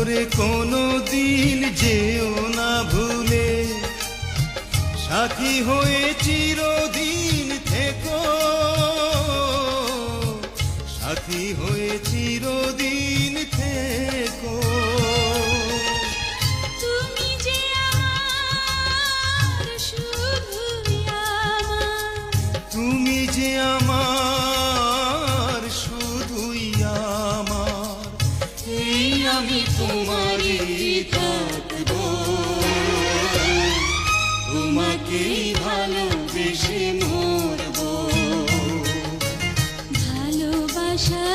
ওরে কোনো দিন যেও না ভুলে, সাথী হয়ে চিরদিন থেকো, সাথী হয়ে চিরদিন থেকো। তুমি যে আমার শুধুই আমার, তুমি যে আমার শুধুই আমার, এই আমি তোমারই